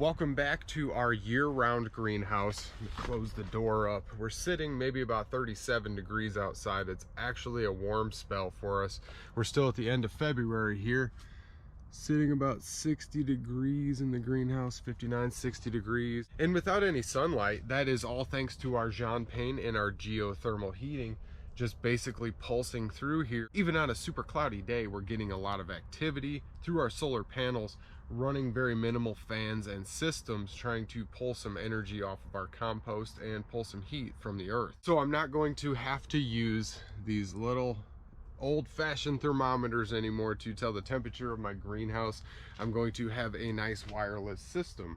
Welcome back to our year-round greenhouse. Close the door up. We're sitting maybe about 37 degrees outside. It's actually a warm spell for us. We're still at the end of February here, sitting about 60 degrees in the greenhouse, 59, 60 degrees. And without any sunlight, that is all thanks to our Jean Pain and our geothermal heating just basically pulsing through here. Even on a super cloudy day, we're getting a lot of activity through our solar panels, running very minimal fans and systems, trying to pull some energy off of our compost and pull some heat from the earth. So I'm not going to have to use these little old-fashioned thermometers anymore to tell the temperature of my greenhouse. I'm going to have a nice wireless system.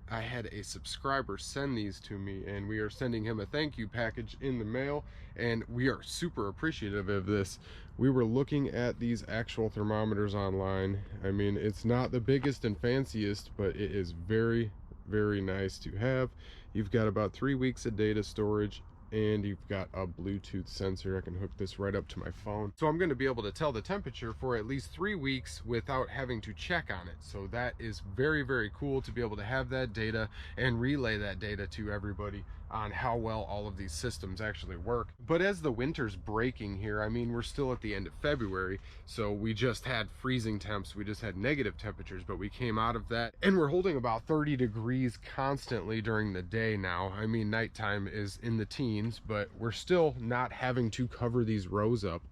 I had a subscriber send these to me, and we are sending him a thank you package in the mail, and we are super appreciative of this. We were looking at these actual thermometers online. I mean, it's not the biggest and fanciest, but it is very, very nice to have. You've got about 3 weeks of data storage, and you've got a Bluetooth sensor. I can hook this right up to my phone. So I'm going to be able to tell the temperature for at least 3 weeks without having to check on it. So that is very, very cool to be able to have that data and relay that data to everybody on how well all of these systems actually work. But as the winter's breaking here, I mean, we're still at the end of February, so we just had freezing temps, we just had negative temperatures, but we came out of that, and we're holding about 30 degrees constantly during the day now. I mean, nighttime is in the teens, but we're still not having to cover these rows up.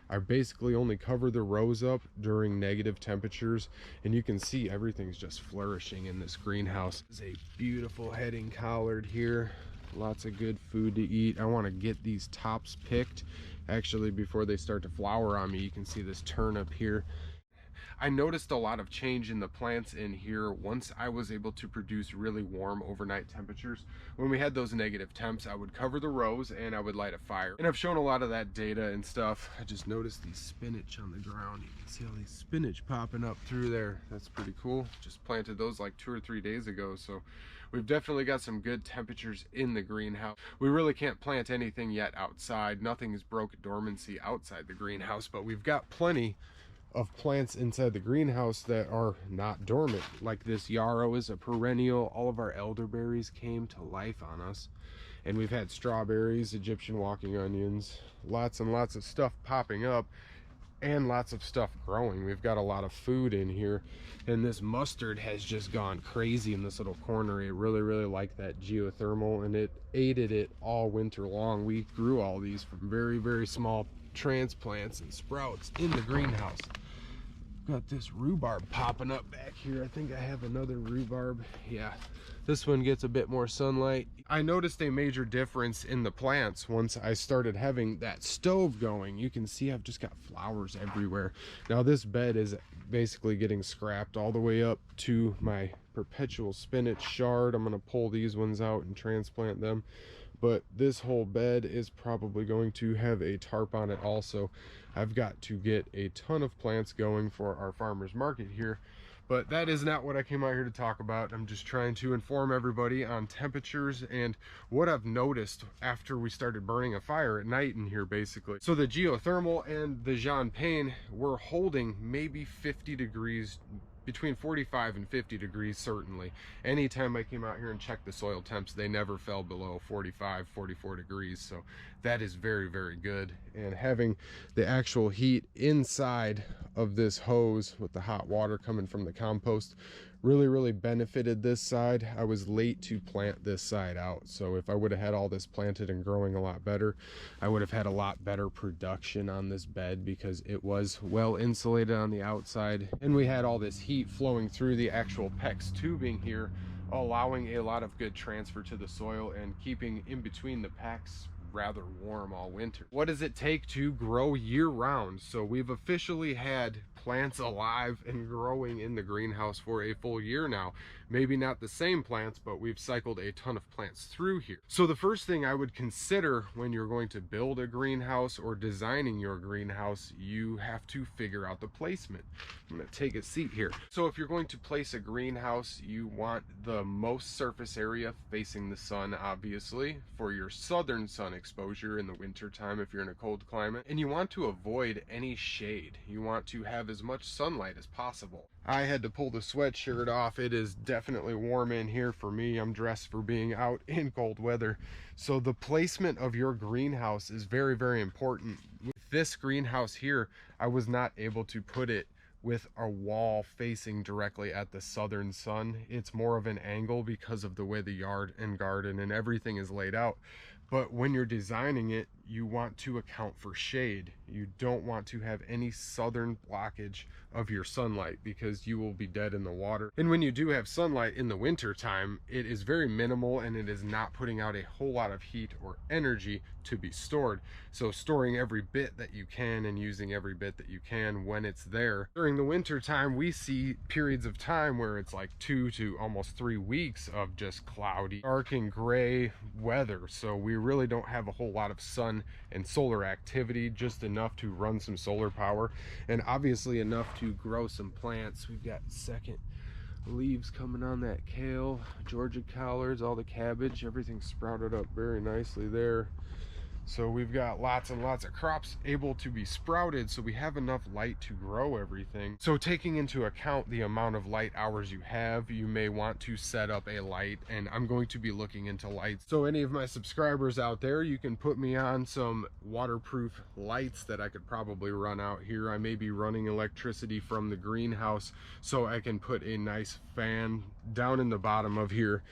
I basically only cover the rows up during negative temperatures, and you can see everything's just flourishing in this greenhouse. There's a beautiful heading collard here. Lots of good food to eat. I want to get these tops picked actually before they start to flower on me. You can see this turnip here. I noticed a lot of change in the plants in here once I was able to produce really warm overnight temperatures. When we had those negative temps, I would cover the rows and I would light a fire. And I've shown a lot of that data and stuff. I just noticed these spinach on the ground. You can see all these spinach popping up through there. That's pretty cool. Just planted those like 2 or 3 days ago. So we've definitely got some good temperatures in the greenhouse. We really can't plant anything yet outside. Nothing is broke dormancy outside the greenhouse, but we've got plenty of plants inside the greenhouse that are not dormant. Like this yarrow is a perennial. All of our elderberries came to life on us, and we've had strawberries, Egyptian walking onions, lots and lots of stuff popping up and lots of stuff growing. We've got a lot of food in here, and this mustard has just gone crazy in this little corner. It really liked that geothermal, and it aided it all winter long. We grew all these from very small transplants and sprouts in the greenhouse. Got this rhubarb popping up back here. I think I have another rhubarb. Yeah, this one gets a bit more sunlight. I noticed a major difference in the plants once I started having that stove going. You can see I've just got flowers everywhere. Now this bed is basically getting scrapped all the way up to my perpetual spinach shard. I'm going to pull these ones out and transplant them. But this whole bed is probably going to have a tarp on it also. I've got to get a ton of plants going for our farmers market here, but that is not what I came out here to talk about. I'm just trying to inform everybody on temperatures and what I've noticed after we started burning a fire at night in here, basically. So the geothermal and the Jean Pain were holding maybe 50 degrees, between 45 and 50 degrees certainly. Anytime I came out here and checked the soil temps, they never fell below 45, 44 degrees. So that is very good. And having the actual heat inside of this hose with the hot water coming from the compost really benefited this side. I was late to plant this side out, so if I would have had all this planted and growing a lot better, I would have had a lot better production on this bed, because it was well insulated on the outside, and we had all this heat flowing through the actual PEX tubing here, allowing a lot of good transfer to the soil and keeping in between the PEX rather warm all winter. What does it take to grow year-round? So we've officially had plants alive and growing in the greenhouse for a full year now. Maybe not the same plants, but we've cycled a ton of plants through here. So the first thing I would consider when you're going to build a greenhouse or designing your greenhouse, you have to figure out the placement. I'm going to take a seat here. So if you're going to place a greenhouse, you want the most surface area facing the sun, obviously, for your southern sun exposure in the winter time if you're in a cold climate. And you want to avoid any shade. You want to have as much sunlight as possible. I had to pull the sweatshirt off. It is definitely warm in here for me. I'm dressed for being out in cold weather. So the placement of your greenhouse is very, very important. With this greenhouse here, I was not able to put it with a wall facing directly at the southern sun. It's more of an angle because of the way the yard and garden and everything is laid out. But when you're designing it, you want to account for shade. You don't want to have any southern blockage of your sunlight because you will be dead in the water. And when you do have sunlight in the winter time, it is very minimal and it is not putting out a whole lot of heat or energy to be stored. So storing every bit that you can and using every bit that you can when it's there. During the winter time, we see periods of time where it's like 2 to almost 3 weeks of just cloudy, dark and gray weather. So we really don't have a whole lot of sun and solar activity, just enough to run some solar power and obviously enough to grow some plants. We've got second leaves coming on that kale, Georgia collards, all the cabbage, everything sprouted up very nicely there. So we've got lots and lots of crops able to be sprouted, so we have enough light to grow everything. So taking into account the amount of light hours you have, you may want to set up a light, and I'm going to be looking into lights. So any of my subscribers out there, you can put me on some waterproof lights that I could probably run out here. I may be running electricity from the greenhouse, so I can put a nice fan down in the bottom of here,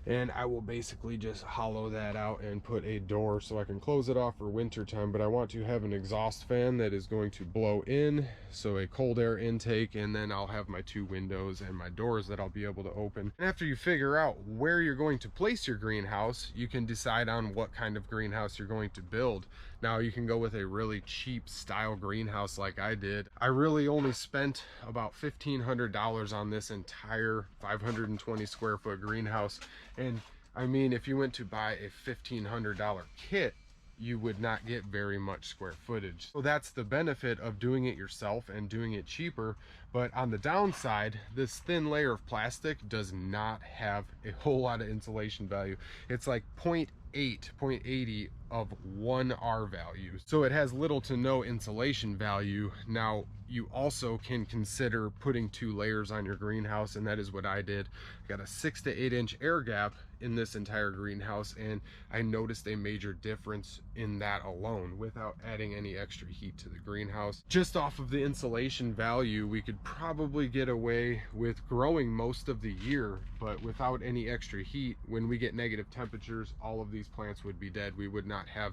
and I will basically just hollow that out and put a door so I can close it off for winter time. But I want to have an exhaust fan that is going to blow in, so a cold air intake, and then I'll have my 2 windows and my doors that I'll be able to open. And after you figure out where you're going to place your greenhouse, you can decide on what kind of greenhouse you're going to build. Now you can go with a really cheap style greenhouse like I did. I really only spent about $1,500 on this entire 520 square foot greenhouse. And I mean, if you went to buy a $1,500 kit, you would not get very much square footage. So that's the benefit of doing it yourself and doing it cheaper. But on the downside, this thin layer of plastic does not have a whole lot of insulation value. It's like 0.80 of 1 R value. So it has little to no insulation value. Now, you also can consider putting 2 layers on your greenhouse, and that is what I did. I got a 6 to 8 inch air gap in this entire greenhouse, and I noticed a major difference in that alone without adding any extra heat to the greenhouse. Just off of the insulation value, we could probably get away with growing most of the year, but without any extra heat, when we get negative temperatures, all of these plants would be dead. We would not have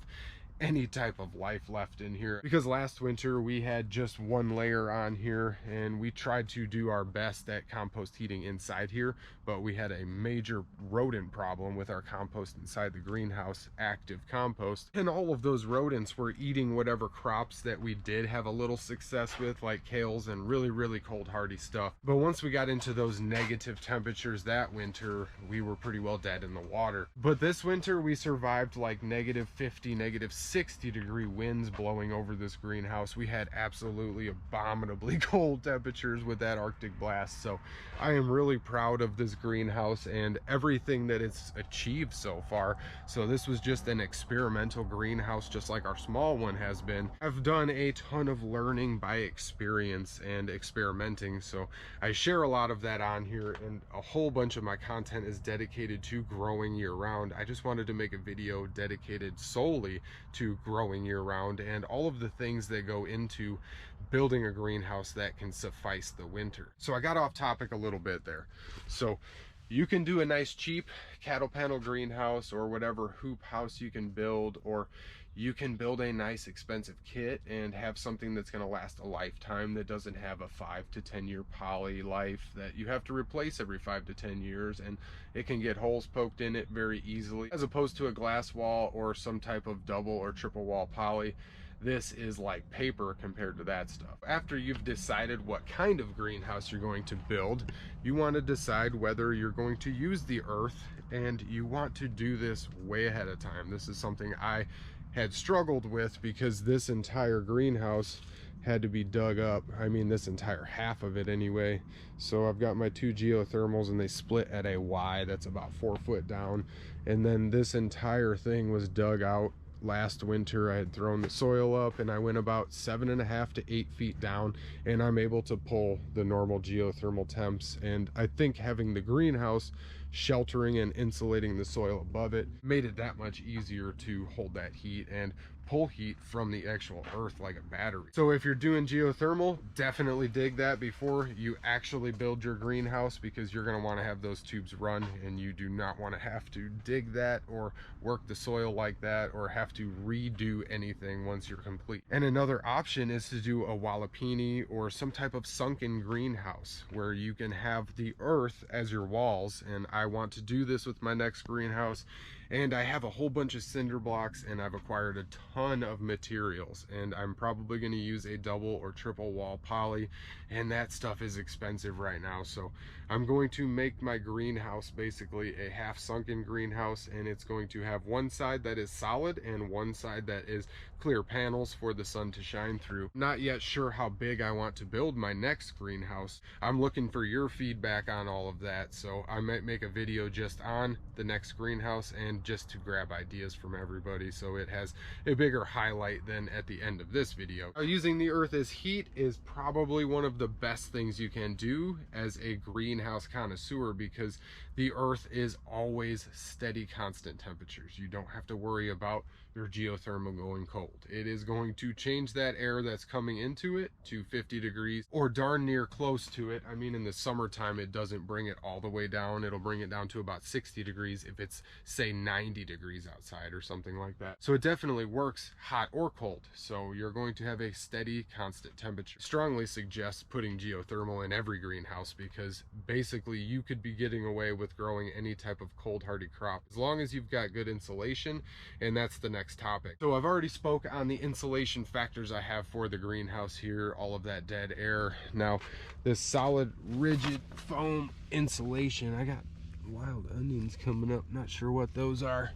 any type of life left in here, because last winter we had just 1 layer on here, and we tried to do our best at compost heating inside here, but we had a major rodent problem with our compost inside the greenhouse, active compost, and all of those rodents were eating whatever crops that we did have a little success with, like kales and really cold hardy stuff. But once we got into those negative temperatures that winter, we were pretty well dead in the water. But this winter we survived like -50, -60-degree winds blowing over this greenhouse. We had absolutely abominably cold temperatures with that Arctic blast. So I am really proud of this greenhouse and everything that it's achieved so far. So this was just an experimental greenhouse, just like our small one has been. I've done a ton of learning by experience and experimenting, so I share a lot of that on here, and a whole bunch of my content is dedicated to growing year round. I just wanted to make a video dedicated solely to growing year round and all of the things that go into building a greenhouse that can suffice the winter. So I got off topic a little bit there. So you can do a nice cheap cattle panel greenhouse or whatever hoop house you can build, or you can build a nice expensive kit and have something that's going to last a lifetime, that doesn't have a 5 to 10 year poly life that you have to replace every 5 to 10 years, and it can get holes poked in it very easily, as opposed to a glass wall or some type of double or triple wall poly. This is like paper compared to that stuff. After you've decided what kind of greenhouse you're going to build, you want to decide whether you're going to use the earth, and you want to do this way ahead of time. This is something I had struggled with because this entire greenhouse had to be dug up. I mean, this entire half of it anyway. So I've got my 2 geothermals, and they split at a Y that's about 4 foot down, and then this entire thing was dug out last winter. I had thrown the soil up and I went about 7.5 to 8 feet down, and I'm able to pull the normal geothermal temps. And I think having the greenhouse sheltering and insulating the soil above it made it that much easier to hold that heat and pull heat from the actual earth like a battery. So if you're doing geothermal, definitely dig that before you actually build your greenhouse, because you're going to want to have those tubes run, and you do not want to have to dig that or work the soil like that or have to redo anything once you're complete. And another option is to do a Wallapini or some type of sunken greenhouse where you can have the earth as your walls. And I want to do this with my next greenhouse, and I have a whole bunch of cinder blocks, and I've acquired a ton of materials, and I'm probably going to use a double or triple wall poly, and that stuff is expensive right now. So I'm going to make my greenhouse basically a half sunken greenhouse, and it's going to have one side that is solid and one side that is clear panels for the sun to shine through. Not yet sure how big I want to build my next greenhouse. I'm looking for your feedback on all of that, so I might make a video just on the next greenhouse and just to grab ideas from everybody, so it has a bigger highlight than at the end of this video. Using the earth as heat is probably one of the best things you can do as a greenhouse connoisseur, because the earth is always steady, constant temperatures. You don't have to worry about your geothermal going cold. It is going to change that air that's coming into it to 50 degrees or darn near close to it. I mean, in the summertime, it doesn't bring it all the way down. It'll bring it down to about 60 degrees if it's, say, 90 degrees outside or something like that. So it definitely works hot or cold. So you're going to have a steady, constant temperature. Strongly suggest putting geothermal in every greenhouse, because basically you could be getting away with growing any type of cold hardy crop as long as you've got good insulation. And that's the next topic. So I've already spoke on the insulation factors I have for the greenhouse here, all of that dead air. Now this solid rigid foam insulation, I got wild onions coming up, not sure what those are.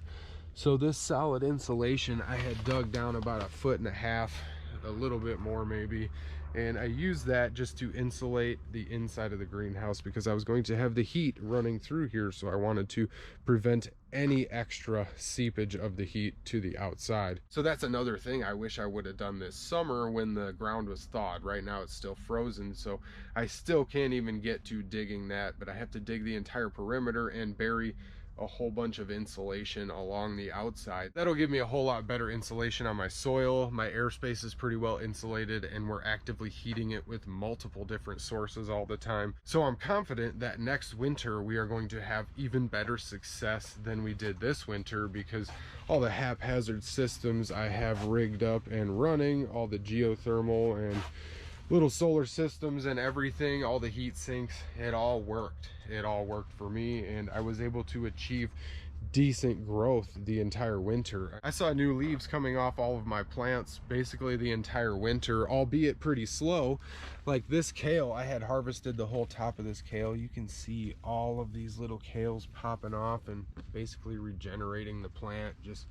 So this solid insulation I had dug down about 1.5 feet, a little bit more maybe, and I used that just to insulate the inside of the greenhouse, because I was going to have the heat running through here, so I wanted to prevent any extra seepage of the heat to the outside. So that's another thing I wish I would have done this summer when the ground was thawed. Right now it's still frozen, so I still can't even get to digging that, but I have to dig the entire perimeter and bury a whole bunch of insulation along the outside. That'll give me a whole lot better insulation on my soil. My airspace is pretty well insulated, and we're actively heating it with multiple different sources all the time. So I'm confident that next winter we are going to have even better success than we did this winter, because all the haphazard systems I have rigged up and running, all the geothermal and little solar systems and everything, all the heat sinks, it all worked. It all worked for me, and I was able to achieve decent growth the entire winter. I saw new leaves coming off all of my plants basically the entire winter, albeit pretty slow. Like this kale, I had harvested the whole top of this kale. You can see all of these little kales popping off and basically regenerating the plant. Just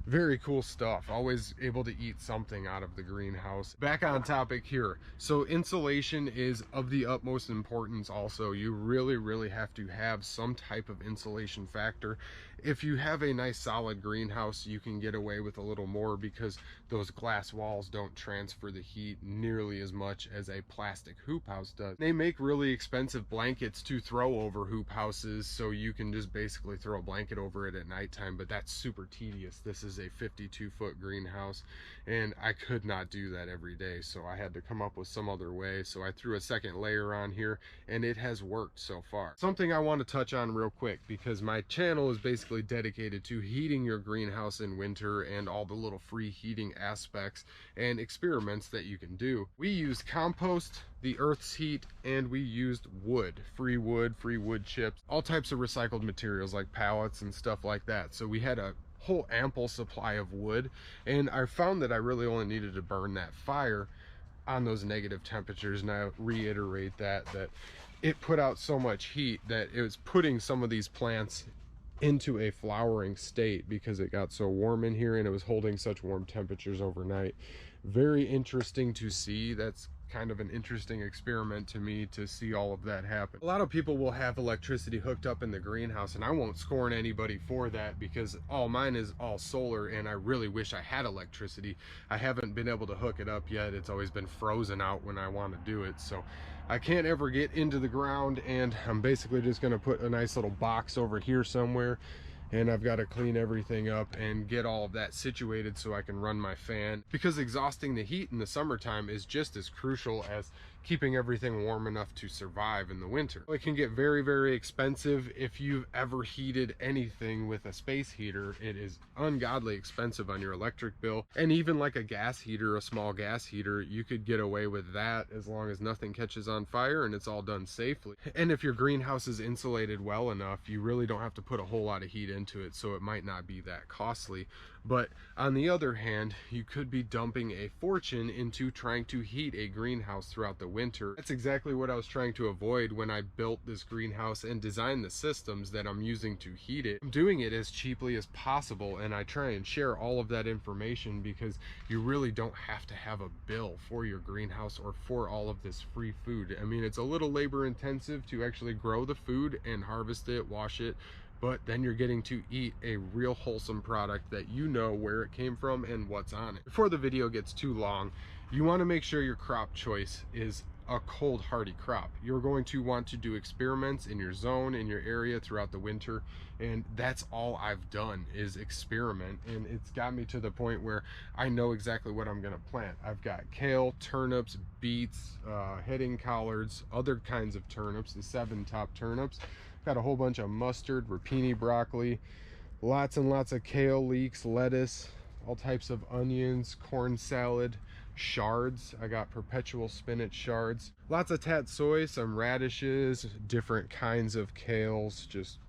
very cool stuff. Always able to eat something out of the greenhouse. Back on topic here. So insulation is of the utmost importance also. You really have to have some type of insulation factor. If you have a nice solid greenhouse, you can get away with a little more, because those glass walls don't transfer the heat nearly as much as a plastic hoop house does. They make really expensive blankets to throw over hoop houses, so you can just basically throw a blanket over it at nighttime, but that's super tedious. This is a 52-foot greenhouse, and I could not do that every day, so I had to come up with some other way. So I threw a second layer on here, and it has worked so far. Something I want to touch on real quick, because my channel is basically dedicated to heating your greenhouse in winter and all the little free heating aspects and experiments that you can do. We used compost, the earth's heat, and we used wood, free wood chips, all types of recycled materials like pallets and stuff like that. So we had a whole ample supply of wood, and I found that I really only needed to burn that fire on those negative temperatures. And I reiterate that it put out so much heat that it was putting some of these plants into a flowering state, because it got so warm in here and it was holding such warm temperatures overnight. Very interesting to see. That's kind of an interesting experiment to me to see all of that happen. A lot of people will have electricity hooked up in the greenhouse, and I won't scorn anybody for that because mine is all solar, and I really wish I had electricity. I haven't been able to hook it up yet. It's always been frozen out when I want to do it, so I can't ever get into the ground, and I'm basically just going to put a nice little box over here somewhere, and I've got to clean everything up and get all of that situated so I can run my fan, because exhausting the heat in the summertime is just as crucial as keeping everything warm enough to survive in the winter. It can get very, very expensive. If you've ever heated anything with a space heater, it is ungodly expensive on your electric bill. And even like a gas heater, a small gas heater, you could get away with that as long as nothing catches on fire and it's all done safely. And if your greenhouse is insulated well enough, you really don't have to put a whole lot of heat into it, so it might not be that costly. But on the other hand, you could be dumping a fortune into trying to heat a greenhouse throughout the winter. That's exactly what I was trying to avoid when I built this greenhouse and designed the systems that I'm using to heat it. I'm doing it as cheaply as possible, and I try and share all of that information because you really don't have to have a bill for your greenhouse or for all of this free food. I mean, it's a little labor intensive to actually grow the food and harvest it, wash it, but then you're getting to eat a real wholesome product that you know where it came from and what's on it. Before the video gets too long, you want to make sure your crop choice is a cold hardy crop. You're going to want to do experiments in your zone, in your area throughout the winter, and that's all I've done is experiment, and it's got me to the point where I know exactly what I'm going to plant. I've got kale, turnips, beets, heading collards, other kinds of turnips, the 7-top turnips. Got a whole bunch of mustard, rapini broccoli, lots and lots of kale leeks, lettuce, all types of onions, corn salad, shards. I got perpetual spinach shards, lots of tatsoi, some radishes, different kinds of kales, just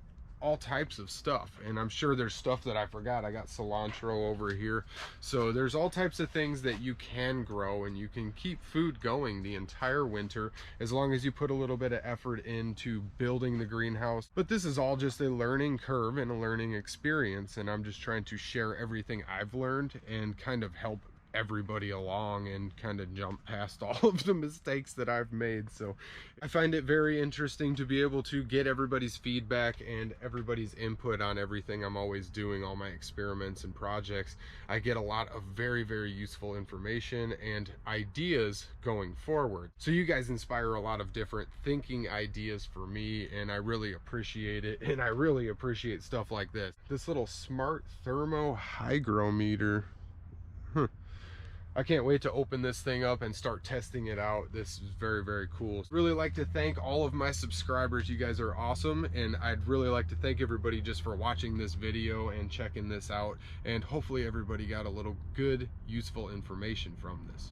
all types of stuff. And I'm sure there's stuff that I forgot. I got cilantro over here. So there's all types of things that you can grow, and you can keep food going the entire winter as long as you put a little bit of effort into building the greenhouse. But this is all just a learning curve and a learning experience, and I'm just trying to share everything I've learned and kind of help everybody along and kind of jump past all of the mistakes that I've made. So I find it very interesting to be able to get everybody's feedback and everybody's input on everything I'm always doing, all my experiments and projects. I get a lot of very, very useful information and ideas going forward. So you guys inspire a lot of different thinking ideas for me, and I really appreciate it. And I really appreciate stuff like this. This little smart thermo hygrometer. I can't wait to open this thing up and start testing it out. This is very, very cool. Really like to thank all of my subscribers. You guys are awesome, and I'd really like to thank everybody just for watching this video and checking this out, and hopefully everybody got a little good, useful information from this.